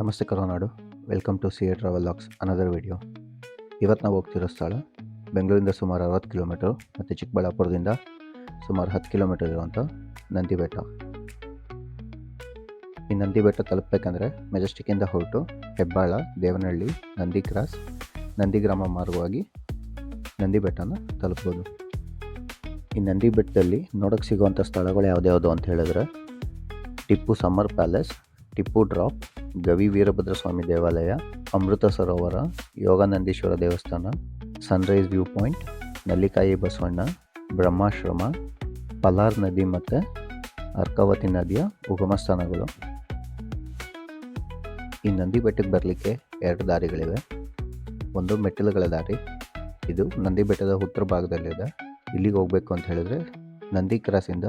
ನಮಸ್ತೆ Karunadu. Welcome to CA travel logs another video. ಇವತ್ತು ನಾವು ಹೋಗ್ತಿರೋ ಸ್ಥಳ ಬೆಂಗಳೂರಿಂದ ಸುಮಾರು 60 ಕಿಲೋಮೀಟರ್ ಮತ್ತು ಚಿಕ್ಕಬಳ್ಳಾಪುರದಿಂದ ಸುಮಾರು 10 ಕಿಲೋಮೀಟರ್ ಇರುವಂಥ ನಂದಿ ಬೆಟ್ಟ. ಈ ನಂದಿ ಬೆಟ್ಟ ತಲುಪಬೇಕಂದ್ರೆ ಮೆಜೆಸ್ಟಿಕ್ಕಿಂದ ಹೊರಟು ಹೆಬ್ಬಾಳ, ದೇವನಹಳ್ಳಿ, ನಂದಿ ಕ್ರಾಸ್, ನಂದಿ ಗ್ರಾಮ ಮಾರ್ಗವಾಗಿ ನಂದಿ ಬೆಟ್ಟನ ತಲುಪ್ಬೋದು. ಈ ನಂದಿ ಬೆಟ್ಟದಲ್ಲಿ ನೋಡೋಕ್ಕೆ ಸಿಗುವಂಥ ಸ್ಥಳಗಳು ಯಾವುದ್ಯಾವುದು ಅಂತ ಹೇಳಿದ್ರೆ Tipu summer palace, Tipu drop, Gavi Veerabhadra Swamy ದೇವಾಲಯ, ಅಮೃತ ಸರೋವರ, ಯೋಗಾನಂದೀಶ್ವರ ದೇವಸ್ಥಾನ, sunrise view point, Nallikayi Basavanna, Brahmashrama, Palar ನದಿ ಮತ್ತು ಅರ್ಕಾವತಿ ನದಿಯ ಉಗಮ ಸ್ಥಾನಗಳು. ಈ ನಂದಿ ಬೆಟ್ಟಕ್ಕೆ ಬರಲಿಕ್ಕೆ 2 ದಾರಿಗಳಿವೆ. ಒಂದು ಮೆಟ್ಟಿಲುಗಳ ದಾರಿ, ಇದು ನಂದಿ ಬೆಟ್ಟದ ಉತ್ತರ ಭಾಗದಲ್ಲಿದೆ. ಇಲ್ಲಿಗೆ ಹೋಗಬೇಕು ಅಂತ ಹೇಳಿದ್ರೆ ನಂದಿ ಕ್ರಾಸಿಂದ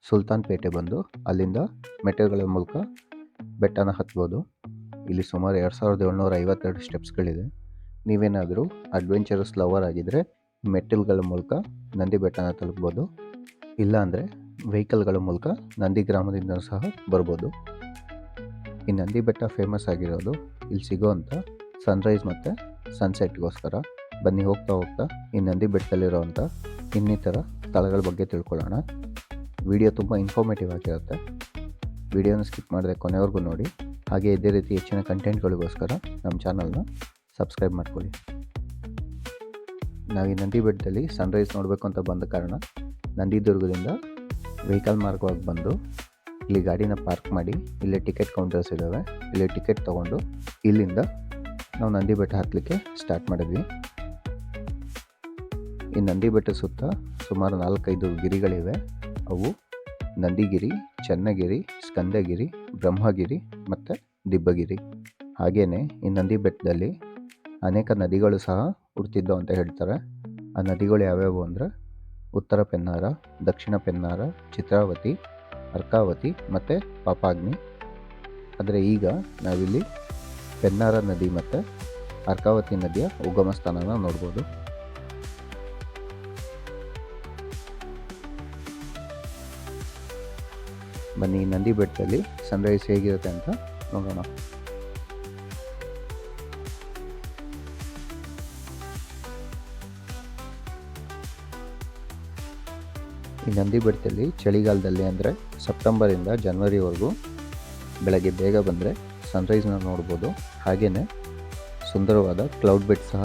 ಸುಲ್ತಾನ್ಪೇಟೆ ಬಂದು ಅಲ್ಲಿಂದ ಮೆಟ್ಟಿಲುಗಳ ಮೂಲಕ ಬೆಟ್ಟನ ಹತ್ಬೋದು. ಇಲ್ಲಿ ಸುಮಾರು 2752 ಸ್ಟೆಪ್ಸ್ಗಳಿದೆ. ನೀವೇನಾದರೂ ಅಡ್ವೆಂಚರಸ್ ಲವರ್ ಆಗಿದ್ದರೆ ಮೆಟ್ಟಿಲುಗಳ ಮೂಲಕ ನಂದಿ ಬೆಟ್ಟನ ತಲುಪ್ಬೋದು. ಇಲ್ಲಾಂದರೆ ವೆಹಿಕಲ್ಗಳ ಮೂಲಕ ನಂದಿ ಗ್ರಾಮದಿಂದ ಸಹ ಬರ್ಬೋದು. ಈ ನಂದಿ ಬೆಟ್ಟ ಫೇಮಸ್ ಆಗಿರೋದು ಇಲ್ಲಿ ಸಿಗೋವಂಥ ಸನ್ರೈಸ್ ಮತ್ತು ಸನ್ಸೆಟ್ಗೋಸ್ಕರ. ಬನ್ನಿ ಹೋಗ್ತಾ ಹೋಗ್ತಾ ಈ ನಂದಿ ಬೆಟ್ಟದಲ್ಲಿರೋವಂಥ ಇನ್ನಿತರ ಸ್ಥಳಗಳ ಬಗ್ಗೆ ತಿಳ್ಕೊಳ್ಳೋಣ. ವಿಡಿಯೋ ತುಂಬ ಇನ್ಫಾರ್ಮೇಟಿವ್ ಆಗಿರುತ್ತೆ. ವಿಡಿಯೋನ ಸ್ಕಿಪ್ ಮಾಡದೆ ಕೊನೆವರೆಗೂ ನೋಡಿ. ಹಾಗೆ ಇದೇ ರೀತಿ ಹೆಚ್ಚಿನ ಕಂಟೆಂಟ್ಗಳಿಗೋಸ್ಕರ ನಮ್ಮ ಚಾನಲ್ನ ಸಬ್ಸ್ಕ್ರೈಬ್ ಮಾಡ್ಕೊಳ್ಳಿ. ನಾವು ಈ ನಂದಿ ಬೆಟ್ಟದಲ್ಲಿ ಸನ್ರೈಸ್ ನೋಡಬೇಕು ಅಂತ ಬಂದ ಕಾರಣ ನಂದಿದುರ್ಗದಿಂದ ವೆಹಿಕಲ್ ಮಾರ್ಗವಾಗಿ ಬಂದು ಇಲ್ಲಿ ಗಾಡಿನ ಪಾರ್ಕ್ ಮಾಡಿ ಇಲ್ಲೇ ಟಿಕೆಟ್ ಕೌಂಟರ್ಸ್ ಇದ್ದಾವೆ. ಇಲ್ಲಿ ಟಿಕೆಟ್ ತೊಗೊಂಡು ಇಲ್ಲಿಂದ ನಾವು ನಂದಿ ಬೆಟ್ಟ ಹತ್ತಲಿಕ್ಕೆ ಸ್ಟಾರ್ಟ್ ಮಾಡಿದ್ವಿ. ಈ ನಂದಿ ಬೆಟ್ಟ ಸುತ್ತ ಸುಮಾರು 4-5 ಗಿರಿಗಳಿವೆ. ಅವು ನಂದಿಗಿರಿ, ಚನ್ನಗಿರಿ, ಸ್ಕಂದಗಿರಿ, ಬ್ರಹ್ಮಗಿರಿ ಮತ್ತು ದಿಬ್ಬಗಿರಿ. ಹಾಗೆಯೇ ಈ ನಂದಿ ಬೆಟ್ಟದಲ್ಲಿ ಅನೇಕ ನದಿಗಳು ಸಹ ಹುಡ್ತಿದ್ದವು ಅಂತ ಹೇಳ್ತಾರೆ. ಆ ನದಿಗಳು ಯಾವ್ಯಾವು ಅಂದರೆ ಉತ್ತರ ಪೆನ್ನಾರ, ದಕ್ಷಿಣ ಪೆನ್ನಾರ, ಚಿತ್ರಾವತಿ, ಅರ್ಕಾವತಿ ಮತ್ತು ಪಾಪಾಗ್ನಿ. ಆದರೆ ಈಗ ನಾವಿಲ್ಲಿ ಪೆನ್ನಾರ ನದಿ ಮತ್ತು ಅರ್ಕಾವತಿ ನದಿಯ ಉಗಮ ಸ್ಥಾನನ ನೋಡ್ಬೋದು. ಬನ್ನಿ ನಂದಿ ಬೆಟ್ಟದಲ್ಲಿ ಸನ್ರೈಸ್ ಹೇಗಿರುತ್ತೆ ಅಂತ ನೋಡೋಣ. ಈ ನಂದಿ ಬೆಟ್ಟದಲ್ಲಿ ಚಳಿಗಾಲದಲ್ಲಿ ಅಂದರೆ ಸೆಪ್ಟೆಂಬರಿಂದ ಜನವರಿವರೆಗೂ ಬೆಳಗ್ಗೆ ಬೇಗ ಬಂದರೆ ಸನ್ರೈಸ್ನ ನೋಡ್ಬೋದು. ಹಾಗೆಯೇ ಸುಂದರವಾದ ಕ್ಲೌಡ್ ಬೆಟ್ ಸಹ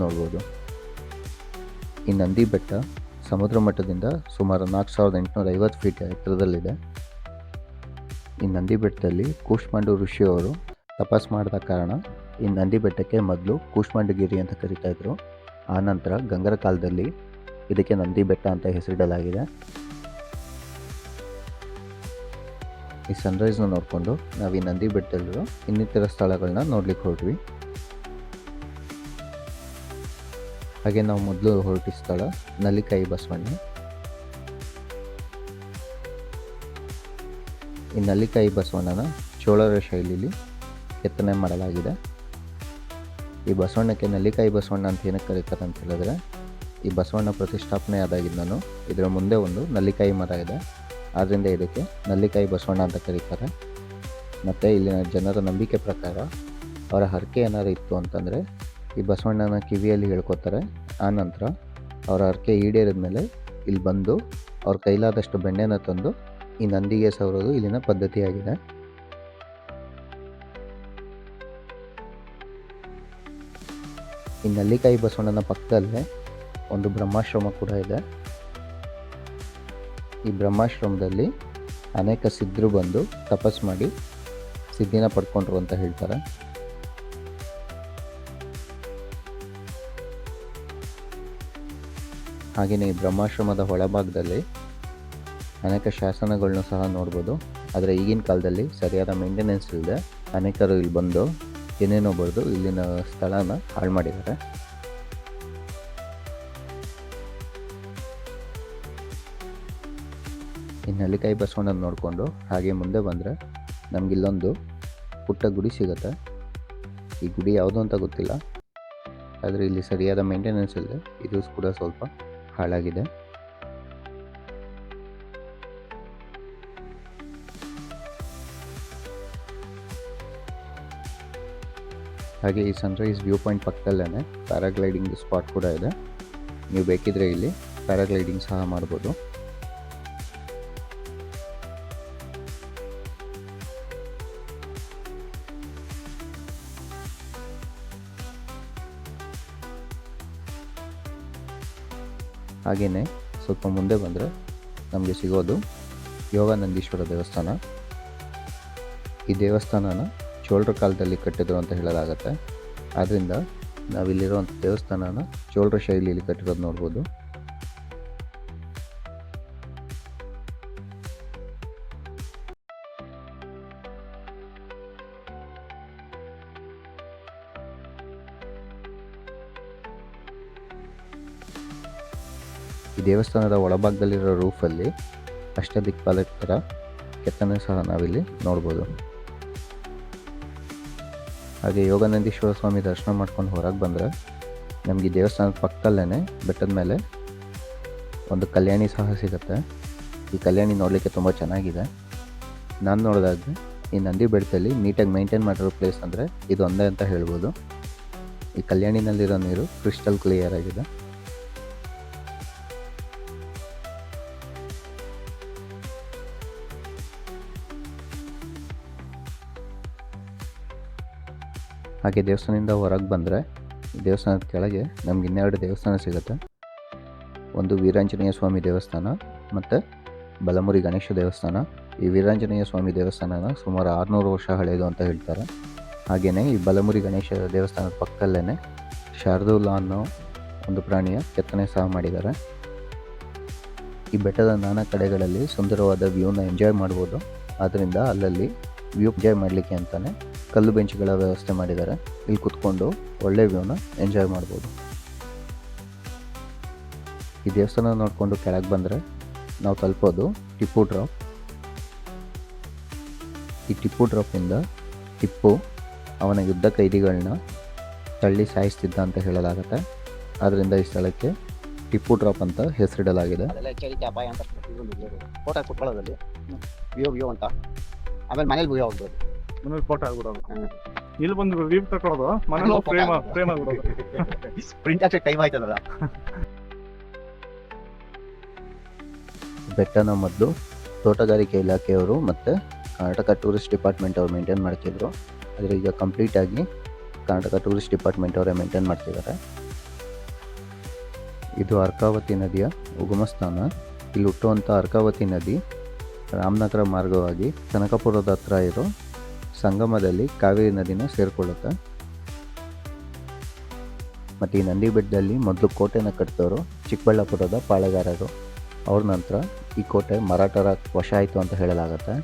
ನೋಡ್ಬೋದು. ಈ ನಂದಿ ಬೆಟ್ಟ ಸಮುದ್ರ ಮಟ್ಟದಿಂದ ಸುಮಾರು 4850 ಫೀಟ್ ಎತ್ತರದಲ್ಲಿದೆ. ಈ ನಂದಿ ಬೆಟ್ಟದಲ್ಲಿ ಕೂಷ್ಮಾಂಡು ಋಷಿಯವರು ತಪಸ್ ಮಾಡಿದ ಕಾರಣ ಈ ನಂದಿ ಬೆಟ್ಟಕ್ಕೆ ಮೊದಲು ಕೂಷ್ಮಾಂಡಗಿರಿ ಅಂತ ಕರೀತಾಯಿದ್ರು. ಆನಂತರ ಗಂಗರ ಕಾಲದಲ್ಲಿ ಇದಕ್ಕೆ ನಂದಿ ಬೆಟ್ಟ ಅಂತ ಹೆಸರಿಡಲಾಗಿದೆ. ಈ ಸನ್ರೈಸ್ನ ನೋಡಿಕೊಂಡು ನಾವು ಈ ನಂದಿ ಬೆಟ್ಟದಲ್ಲಿರೋ ಇನ್ನಿತರ ಸ್ಥಳಗಳನ್ನ ನೋಡ್ಲಿಕ್ಕೆ ಹೊರಟ್ವಿ. ಹಾಗೆ ನಾವು ಮೊದಲು ಹೊರಟಿದ ಸ್ಥಳ ನಲ್ಲಿಕಾಯಿ ಬಸವಣ್ಣ. ಈ ನಲ್ಲಿಕಾಯಿ ಬಸವಣ್ಣನ ಚೋಳರ ಶೈಲಿಯಲ್ಲಿ ಕೆತ್ತನೆ ಮಾಡಲಾಗಿದೆ. ಈ ಬಸವಣ್ಣಕ್ಕೆ ನಲ್ಲಿಕಾಯಿ ಬಸವಣ್ಣ ಅಂತ ಏನಕ್ಕೆ ಕರೀತಾರೆ ಅಂತ ಹೇಳಿದ್ರೆ ಈ ಬಸವಣ್ಣ ಪ್ರತಿಷ್ಠಾಪನೆ ಆದಾಗಿಂದನೂ ಇದರ ಮುಂದೆ ಒಂದು ನಲ್ಲಿಕಾಯಿ ಮರ ಇದೆ. ಆದ್ದರಿಂದ ಇದಕ್ಕೆ ನಲ್ಲಿಕಾಯಿ ಬಸವಣ್ಣ ಅಂತ ಕರೀತಾರೆ. ಮತ್ತು ಇಲ್ಲಿನ ಜನರ ನಂಬಿಕೆ ಪ್ರಕಾರ ಅವರ ಹರಕೆ ಏನಾರು ಇತ್ತು ಅಂತಂದರೆ ಈ ಬಸವಣ್ಣನ ಕಿವಿಯಲ್ಲಿ ಹೇಳ್ಕೊತಾರೆ. ಆನಂತರ ಅವರ ಹರಕೆ ಈಡೇರಿದ ಮೇಲೆ ಇಲ್ಲಿ ಬಂದು ಅವ್ರ ಕೈಲಾದಷ್ಟು ಬೆಣ್ಣೆನ ತಂದು ಈ ನಂದಿಗೆ ಸವರೋದು ಇಲ್ಲಿನ ಪದ್ಧತಿಯಾಗಿದೆ. ಈ ನಲ್ಲಿಕಾಯಿ ಬಸವಣ್ಣನ ಪಕ್ಕದಲ್ಲೇ ಒಂದು ಬ್ರಹ್ಮಾಶ್ರಮ ಕೂಡ ಇದೆ. ಈ ಬ್ರಹ್ಮಾಶ್ರಮದಲ್ಲಿ ಅನೇಕ ಸಿದ್ಧರು ಬಂದು ತಪಸ್ ಮಾಡಿ ಸಿದ್ಧಿನ ಪಡ್ಕೊಂಡ್ರು ಅಂತ ಹೇಳ್ತಾರೆ. ಹಾಗೆಯೇ ಈ ಬ್ರಹ್ಮಾಶ್ರಮದ ಒಳಭಾಗದಲ್ಲಿ ಅನೇಕ ಶಾಸನಗಳನ್ನೂ ಸಹ ನೋಡ್ಬೋದು. ಆದರೆ ಈಗಿನ ಕಾಲದಲ್ಲಿ ಸರಿಯಾದ ಮೇಂಟೆನೆನ್ಸ್ ಇಲ್ಲದೆ ಅನೇಕರು ಇಲ್ಲಿ ಬಂದು ಏನೇನೋ ಬರೆದು ಇಲ್ಲಿನ ಸ್ಥಳನ ಹಾಳು ಮಾಡಿದ್ದಾರೆ. ಈ ನಲ್ಲಿಕಾಯಿ ಬಸವಣ್ಣನ ನೋಡಿಕೊಂಡು ಹಾಗೆ ಮುಂದೆ ಬಂದರೆ ನಮಗಿಲ್ಲೊಂದು ಪುಟ್ಟ ಗುಡಿ ಸಿಗುತ್ತೆ. ಈ ಗುಡಿ ಯಾವುದು ಅಂತ ಗೊತ್ತಿಲ್ಲ, ಆದರೆ ಇಲ್ಲಿ ಸರಿಯಾದ ಮೇಂಟೆನೆನ್ಸ್ ಇಲ್ಲದೆ ಇದು ಕೂಡ ಸ್ವಲ್ಪ ಹಾಳಾಗಿದೆ. ಹಾಗೆ ಈ ಸನ್ರೈಸ್ ವ್ಯೂ ಪಾಯಿಂಟ್ ಪಕ್ಕದಲ್ಲೇ ಪ್ಯಾರಾಗ್ಲೈಡಿಂಗ್ ಸ್ಪಾಟ್ ಕೂಡ ಇದೆ. ನೀವು ಬೇಕಿದ್ರೆ ಇಲ್ಲಿ ಪ್ಯಾರಾಗ್ಲೈಡಿಂಗ್ ಸಹ ಮಾಡ್ಬೋದು. ಹಾಗೆಯೇ ಸ್ವಲ್ಪ ಮುಂದೆ ಬಂದರೆ ನಮಗೆ ಸಿಗೋದು ಯೋಗಾನಂದೀಶ್ವರ ದೇವಸ್ಥಾನ. ಈ ದೇವಸ್ಥಾನನ ಚೋಳರ ಕಾಲದಲ್ಲಿ ಕಟ್ಟಿದ್ರು ಅಂತ ಹೇಳಲಾಗತ್ತೆ. ಆದ್ದರಿಂದ ನಾವಿಲ್ಲಿರುವಂಥ ದೇವಸ್ಥಾನನ ಚೋಳರ ಶೈಲಿಯಲ್ಲಿ ಕಟ್ಟಿರೋದು ನೋಡ್ಬೋದು. ಈ ದೇವಸ್ಥಾನದ ಒಳಭಾಗದಲ್ಲಿರೋ ರೂಫಲ್ಲಿ ಅಷ್ಟದಿಕ್ಪಾಲಕರ ಕೆತ್ತನೆ ಸಹ ನಾವಿಲ್ಲಿ ನೋಡ್ಬೋದು. ಹಾಗೆ ಯೋಗಾನಂದೀಶ್ವರ ಸ್ವಾಮಿ ದರ್ಶನ ಮಾಡ್ಕೊಂಡು ಹೊರಗೆ ಬಂದರೆ ನಮಗೆ ದೇವಸ್ಥಾನದ ಪಕ್ಕದಲ್ಲೇ ಬೆಟ್ಟದ ಮೇಲೆ ಒಂದು ಕಲ್ಯಾಣಿ ಸಹ ಸಿಗುತ್ತೆ. ಈ ಕಲ್ಯಾಣಿ ನೋಡಲಿಕ್ಕೆ ತುಂಬ ಚೆನ್ನಾಗಿದೆ. ನಾನು ನೋಡಿದಾಗ ಈ ನಂದಿ ಬೆಟ್ಟದಲ್ಲಿ ನೀಟಾಗಿ ಮೇಂಟೈನ್ ಮಾಡಿರೋ ಪ್ಲೇಸ್ ಅಂದರೆ ಇದು ಒಂದೇ ಅಂತ ಹೇಳ್ಬೋದು. ಈ ಕಲ್ಯಾಣಿನಲ್ಲಿರೋ ನೀರು ಕ್ರಿಸ್ಟಲ್ ಕ್ಲಿಯರ್ ಆಗಿದೆ. ಹಾಗೆ ದೇವಸ್ಥಾನದಿಂದ ಹೊರಗೆ ಬಂದರೆ ದೇವಸ್ಥಾನದ ಕೆಳಗೆ ನಮ್ಗೆ ಇನ್ನೆರಡು ದೇವಸ್ಥಾನ ಸಿಗುತ್ತೆ. ಒಂದು ವೀರಾಂಜನೇಯ ಸ್ವಾಮಿ ದೇವಸ್ಥಾನ ಮತ್ತು ಬಲಮುರಿ ಗಣೇಶ ದೇವಸ್ಥಾನ. ಈ ವೀರಾಂಜನೇಯ ಸ್ವಾಮಿ ದೇವಸ್ಥಾನನ ಸುಮಾರು 600 ವರ್ಷ ಹಳೆಯದು ಅಂತ ಹೇಳ್ತಾರೆ. ಹಾಗೆಯೇ ಈ ಬಲಮುರಿ ಗಣೇಶ ದೇವಸ್ಥಾನದ ಪಕ್ಕದಲ್ಲೇ ಶಾರ್ದೂಲ ಅನ್ನೋ ಒಂದು ಪ್ರಾಣಿಯ ಕೆತ್ತನೆ ಸಹ ಮಾಡಿದ್ದಾರೆ. ಈ ಬೆಟ್ಟದ ನಾನಾ ಕಡೆಗಳಲ್ಲಿ ಸುಂದರವಾದ ವ್ಯೂನ ಎಂಜಾಯ್ ಮಾಡ್ಬೋದು. ಆದ್ದರಿಂದ ಅಲ್ಲಲ್ಲಿ ವ್ಯೂ ಎಂಜಾಯ್ ಮಾಡಲಿಕ್ಕೆ ಅಂತಲೇ ಕಲ್ಲು ಬೆಂಚ್ಗಳ ವ್ಯವಸ್ಥೆ ಮಾಡಿದ್ದಾರೆ. ಇಲ್ಲಿ ಕುತ್ಕೊಂಡು ಒಳ್ಳೆ ವ್ಯೂನ ಎಂಜಾಯ್ ಮಾಡ್ಬೋದು. ಈ ದೇವಸ್ಥಾನ ನೋಡಿಕೊಂಡು ಕೆಳಗೆ ಬಂದರೆ ನಾವು ತಲುಪೋದು ಟಿಪ್ಪು ಡ್ರಾಪ್. ಈ ಟಿಪ್ಪು ಡ್ರಾಪಿಂದ ಟಿಪ್ಪು ಅವನ ಯುದ್ಧ ಕೈದಿಗಳನ್ನ ತಳ್ಳಿ ಸಾಯಿಸ್ತಿದ್ದ ಅಂತ ಹೇಳಲಾಗುತ್ತೆ. ಆದ್ದರಿಂದ ಈ ಸ್ಥಳಕ್ಕೆ ಟಿಪ್ಪು ಡ್ರಾಪ್ ಅಂತ ಹೆಸರಿಡಲಾಗಿದೆ. ವ್ಯೂ ಅಂತ ಆಮೇಲೆ ಮನೇಲಿ ವ್ಯೂ ಆಗ್ಬೋದು, ಮನೇಲಿ ಫೋಟೋ ಆಗ್ಬಿಡೋದು. ಇಲ್ಲಿ ಬಂದು ವ್ಯೂ ತಗೊಳ್ಳೋದು, ಮನೇಲಿ ಫ್ರೇಮ್ ಆಗ್ಬಿಡೋದು. ಪ್ರಿಂಟ್ ಹಾಕಿ ಟೈಮ್ ಆಯ್ತದಲ್ಲ. ಬೆಟ್ಟನ ಮೊದಲು ತೋಟಗಾರಿಕೆ ಇಲಾಖೆಯವರು ಮತ್ತು ಕರ್ನಾಟಕ ಟೂರಿಸ್ಟ್ ಡಿಪಾರ್ಟ್ಮೆಂಟ್ ಅವರು ಮೇಂಟೈನ್ ಮಾಡ್ತಿದ್ರು. ಆದರೆ ಈಗ ಕಂಪ್ಲೀಟಾಗಿ ಕರ್ನಾಟಕ ಟೂರಿಸ್ಟ್ ಡಿಪಾರ್ಟ್ಮೆಂಟ್ ಅವರೇ ಮೇಂಟೈನ್ ಮಾಡ್ತಿದ್ದಾರೆ. ಇದು ಅರ್ಕಾವತಿ ನದಿಯ ಉಗಮ ಸ್ಥಾನ. ಇಲ್ಲಿ ಹುಟ್ಟುವಂಥ ಅರ್ಕಾವತಿ ನದಿ ರಾಮನಗರ ಮಾರ್ಗವಾಗಿ ಕನಕಪುರದ ಹತ್ರ ಇರೋ ಸಂಗಮದಲ್ಲಿ ಕಾವೇರಿ ನದಿನ ಸೇರಿಕೊಳ್ಳುತ್ತೆ. ಮತ್ತು ಈ ನಂದಿ ಬೆಟ್ಟದಲ್ಲಿ ಮೊದಲು ಕೋಟೆನ ಕಟ್ಟಿದವರು ಚಿಕ್ಕಬಳ್ಳಾಪುರದ ಪಾಳೆಗಾರರು. ಅವ್ರ ನಂತರ ಈ ಕೋಟೆ ಮರಾಠರ ವಶ ಆಯಿತು ಅಂತ ಹೇಳಲಾಗುತ್ತೆ.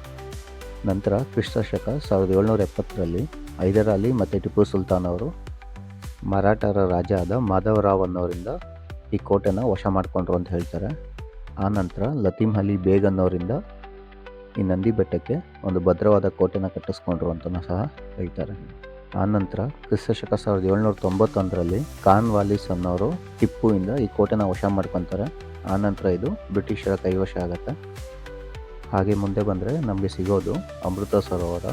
ನಂತರ ಕ್ರಿಸ್ತಶಕ 1770ರಲ್ಲಿ ಹೈದರ್ ಅಲಿ ಮತ್ತು ಟಿಪ್ಪು ಸುಲ್ತಾನ್ ಅವರು ಮರಾಠರ ರಾಜ ಆದ ಮಾಧವರಾವ್ ಅನ್ನೋರಿಂದ ಈ ಕೋಟೆನ ವಶ ಮಾಡಿಕೊಂಡ್ರು ಅಂತ ಹೇಳ್ತಾರೆ. ಆ ನಂತರ ಲತೀಮ್ ಅಲಿ ಬೇಗ್ ಅನ್ನೋರಿಂದ ಈ ನಂದಿ ಬೆಟ್ಟಕ್ಕೆ ಒಂದು ಭದ್ರವಾದ ಕೋಟೆನ ಕಟ್ಟಿಸ್ಕೊಂಡ್ರು ಅಂತಲೂ ಸಹ ಹೇಳ್ತಾರೆ. ಆ ನಂತರ ಕ್ರಿಸ್ತಶಕ 1791ರಲ್ಲಿ ಖಾನ್ ವಾಲಿಸ್ ಅನ್ನೋರು ಟಿಪ್ಪುವಿಂದ ಈ ಕೋಟೆನ ವಶ ಮಾಡ್ಕೊತಾರೆ. ಆ ನಂತರ ಇದು ಬ್ರಿಟಿಷರ ಕೈವಶ ಆಗುತ್ತೆ. ಹಾಗೆ ಮುಂದೆ ಬಂದರೆ ನಮಗೆ ಸಿಗೋದು ಅಮೃತ ಸರೋವರ.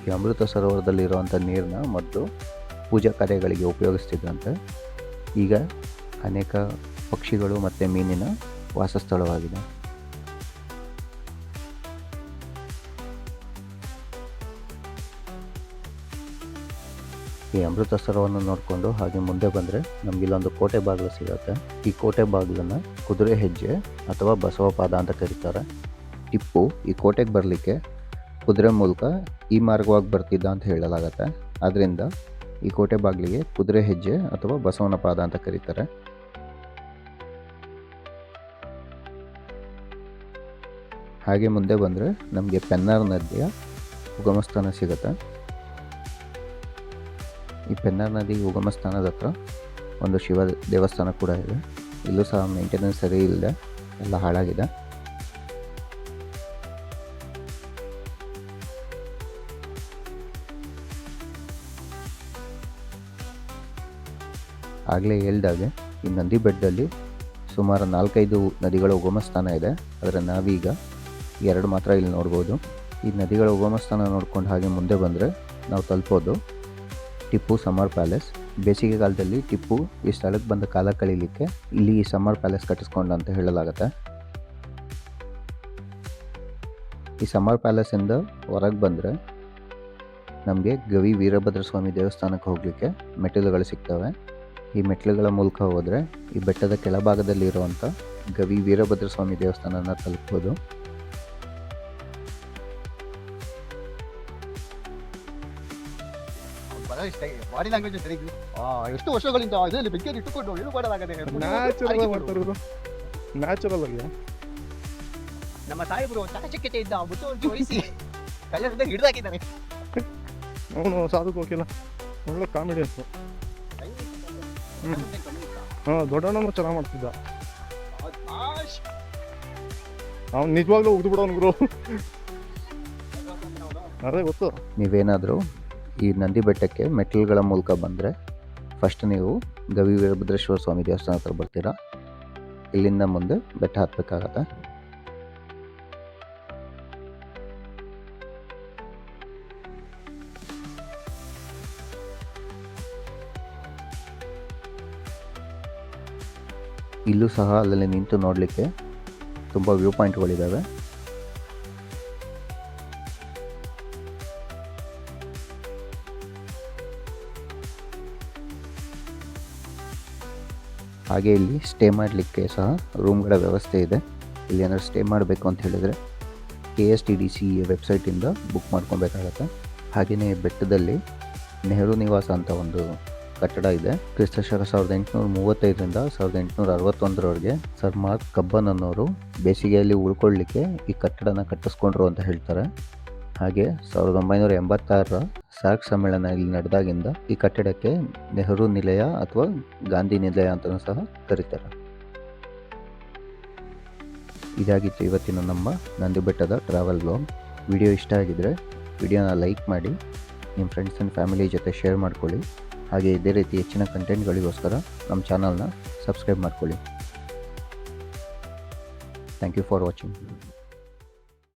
ಈ ಅಮೃತ ಸರೋವರದಲ್ಲಿರುವಂಥ ನೀರನ್ನ ಮೊದಲು ಪೂಜಾ ಕಾರ್ಯಗಳಿಗೆ ಉಪಯೋಗಿಸ್ತಿದ್ದಂತೆ. ಈಗ ಅನೇಕ ಪಕ್ಷಿಗಳು ಮತ್ತು ಮೀನಿನ ವಾಸಸ್ಥಳವಾಗಿದೆ. ಈ ಅಮೃತ ಸರೋವರವನ್ನು ನೋಡಿಕೊಂಡು ಹಾಗೆ ಮುಂದೆ ಬಂದರೆ ನಮಗಿಲ್ಲೊಂದು ಕೋಟೆ ಬಾಗಿಲು ಸಿಗುತ್ತೆ. ಈ ಕೋಟೆ ಬಾಗಿಲನ್ನು ಕುದುರೆ ಹೆಜ್ಜೆ ಅಥವಾ ಬಸವಪಾದ ಅಂತ ಕರೀತಾರೆ. ಟಿಪ್ಪು ಈ ಕೋಟೆಗೆ ಬರಲಿಕ್ಕೆ ಕುದುರೆ ಮೂಲಕ ಈ ಮಾರ್ಗವಾಗಿ ಬರ್ತಿದ್ದ ಅಂತ ಹೇಳಲಾಗತ್ತೆ. ಆದ್ದರಿಂದ ಈ ಕೋಟೆ ಬಾಗಿಲಿಗೆ ಕುದುರೆ ಹೆಜ್ಜೆ ಅಥವಾ ಬಸವನ ಪಾದ ಅಂತ ಕರೀತಾರೆ. ಹಾಗೆ ಮುಂದೆ ಬಂದರೆ ನಮಗೆ ಪೆನ್ನಾರ್ ನದಿಯ ಉಗಮ ಸ್ಥಾನ ಸಿಗುತ್ತೆ. ಈ ಪೆನ್ನಾರ್ ನದಿ ಉಗಮ ಸ್ಥಾನದ ಹತ್ರ ಒಂದು ಶಿವ ದೇವಸ್ಥಾನ ಕೂಡ ಇದೆ. ಇಲ್ಲೂ ಸಹ ಮೇಂಟೆನೆನ್ಸ್ ಸರಿ ಇಲ್ಲದೆ ಎಲ್ಲ ಹಾಳಾಗಿದೆ. ಆಗಲೇ ಹೇಳ್ದಾಗೆ ಈ ನಂದಿ ಬೆಟ್ಟದಲ್ಲಿ ಸುಮಾರು 4-5 ನದಿಗಳ ಉಗಮ ಸ್ಥಾನ ಇದೆ. ಆದರೆ ನಾವೀಗ 2 ಮಾತ್ರ ಇಲ್ಲಿ ನೋಡ್ಬೋದು. ಈ ನದಿಗಳ ಉಗಮ ಸ್ಥಾನ ನೋಡ್ಕೊಂಡು ಹಾಗೆ ಮುಂದೆ ಬಂದರೆ ನಾವು ತಲುಪೋದು ಟಿಪ್ಪು ಸಮ್ಮರ್ ಪ್ಯಾಲೇಸ್. ಬೇಸಿಗೆ ಕಾಲದಲ್ಲಿ ಟಿಪ್ಪು ಈ ಸ್ಥಳಕ್ಕೆ ಬಂದ ಕಾಲ ಕಳೀಲಿಕ್ಕೆ ಇಲ್ಲಿ ಈ ಸಮ್ಮರ್ ಪ್ಯಾಲೇಸ್ ಕಟ್ಟಿಸ್ಕೊಂಡ ಅಂತ ಹೇಳಲಾಗುತ್ತೆ. ಈ ಸಮ್ಮರ್ ಪ್ಯಾಲೇಸಿಂದ ಹೊರಗೆ ಬಂದರೆ ನಮಗೆ ಗವಿ ವೀರಭದ್ರ ಸ್ವಾಮಿ ದೇವಸ್ಥಾನಕ್ಕೆ ಹೋಗಲಿಕ್ಕೆ ಮೆಟ್ಟಿಲುಗಳು ಸಿಗ್ತವೆ. ಈ ಮೆಟ್ಟಿಲುಗಳ ಮೂಲಕ ಹೋದರೆ ಈ ಬೆಟ್ಟದ ಕೆಳಭಾಗದಲ್ಲಿ ಇರುವಂಥ ಗವಿ ವೀರಭದ್ರ ಸ್ವಾಮಿ ದೇವಸ್ಥಾನನ ತಲುಪ್ಬೋದು. ಬಾಡಿ ಲ್ಯಾಂಗ್ವೇಜ್ ಎಷ್ಟು ವರ್ಷಗಳಿಂದ ಇದರಲ್ಲಿ ಬೆಂಕಿಯನ್ನು ಇಟ್ಟುಕೊಂಡು ಏನು ಮಾಡಲಾಗದೆ ನ್ಯಾಚುರಲ್ ಆಗಿ ನಮ್ಮ ಸಾಹೇಬರು ಚಕಚಕ್ಯತೆಯಿಂದ ಮುಚ್ಚುವಂತೆ ವಹಿಸಿ ಕಲ್ಲರಿಂದ ಹಿಡಿದಾಕಿದ್ದಾರೆ. ಅವನು ಸಾಧು ಹೋಗಿಲ್ಲ, ಒಳ್ಳೆ ಕಾಮಿಡಿ ಅಂತ. ದೊಡ್ಡಣ್ಣನು ಚೆನ್ನಾಗಿ ಮಾಡ್ತಿದ್ದ. ಅವ್ನು ನಿಜವಾಗ್ಲೂ ಉಗ್ದು ಬಿಡೋನು ಗುರು. ಅದೇ ಗೊತ್ತು. ನೀವೇನಾದರೂ ಈ ನಂದಿ ಬೆಟ್ಟಕ್ಕೆ ಮೆಟ್ಟಿಲುಗಳ ಮೂಲಕ ಬಂದರೆ ಫಸ್ಟ್ ನೀವು ಗವಿ ವೀರಭದ್ರೇಶ್ವರ ಸ್ವಾಮಿ ದೇವಸ್ಥಾನ ಹತ್ರ ಬರ್ತೀರಾ. ಇಲ್ಲಿಂದ ಮುಂದೆ ಬೆಟ್ಟ ಹತ್ತಬೇಕಾಗತ್ತೆ. ಇಲ್ಲೂ ಸಹ ಅಲ್ಲಲ್ಲಿ ನಿಂತು ನೋಡಲಿಕ್ಕೆ ತುಂಬ ವ್ಯೂ ಪಾಯಿಂಟ್ಗಳಿದ್ದಾವೆ. ಹಾಗೆ ಇಲ್ಲಿ ಸ್ಟೇ ಮಾಡಲಿಕ್ಕೆ ಸಹ ರೂಮ್ಗಳ ವ್ಯವಸ್ಥೆ ಇದೆ. ಇಲ್ಲಿ ಏನಾದ್ರು ಸ್ಟೇ ಮಾಡಬೇಕು ಅಂತ ಹೇಳಿದರೆ KSTDC ವೆಬ್ಸೈಟಿಂದ ಬುಕ್ ಮಾಡ್ಕೊಬೇಕಾಗತ್ತೆ. ಹಾಗೆಯೇ ಬೆಟ್ಟದಲ್ಲಿ ನೆಹರು ನಿವಾಸ ಅಂತ ಒಂದು ಕಟ್ಟಡ ಇದೆ. ಕ್ರಿಸ್ತಶಕ 1835ರಿಂದ 1861ರವರೆಗೆ ಸರ್ ಮಾರ್ಕ್ ಕಬ್ಬನ್ ಅನ್ನೋರು ಬೇಸಿಗೆಯಲ್ಲಿ ಉಳ್ಕೊಳ್ಳಿಕ್ಕೆ ಈ ಕಟ್ಟಡನ ಕಟ್ಟಿಸ್ಕೊಂಡ್ರು ಅಂತ ಹೇಳ್ತಾರೆ. ಹಾಗೆ 1986ರ ಸಾರ್ಕ್ ಸಮ್ಮೇಳನ ಇಲ್ಲಿ ನಡೆದಾಗಿಂದ ಈ ಕಟ್ಟಡಕ್ಕೆ ನೆಹರು ನಿಲಯ ಅಥವಾ ಗಾಂಧಿ ನಿಲಯ ಅಂತಲೂ ಸಹ ಕರೀತಾರೆ. ಇದಾಗಿತ್ತು ಇವತ್ತಿನ ನಮ್ಮ ನಂದಿ ಬೆಟ್ಟದ ಟ್ರಾವೆಲ್ ಬ್ಲಾಗ್. ವಿಡಿಯೋ ಇಷ್ಟ ಆಗಿದ್ರೆ ವಿಡಿಯೋನ ಲೈಕ್ ಮಾಡಿ, ನಿಮ್ಮ ಫ್ರೆಂಡ್ಸ್ ಆ್ಯಂಡ್ ಫ್ಯಾಮಿಲಿ ಜೊತೆ ಶೇರ್ ಮಾಡ್ಕೊಳ್ಳಿ. ಹಾಗೆ ಇದೇ ರೀತಿ ಹೆಚ್ಚಿನ ಕಂಟೆಂಟ್ಗಳಿಗೋಸ್ಕರ ನಮ್ಮ ಚಾನಲ್ನ ಸಬ್ಸ್ಕ್ರೈಬ್ ಮಾಡ್ಕೊಳ್ಳಿ. Thank you for watching.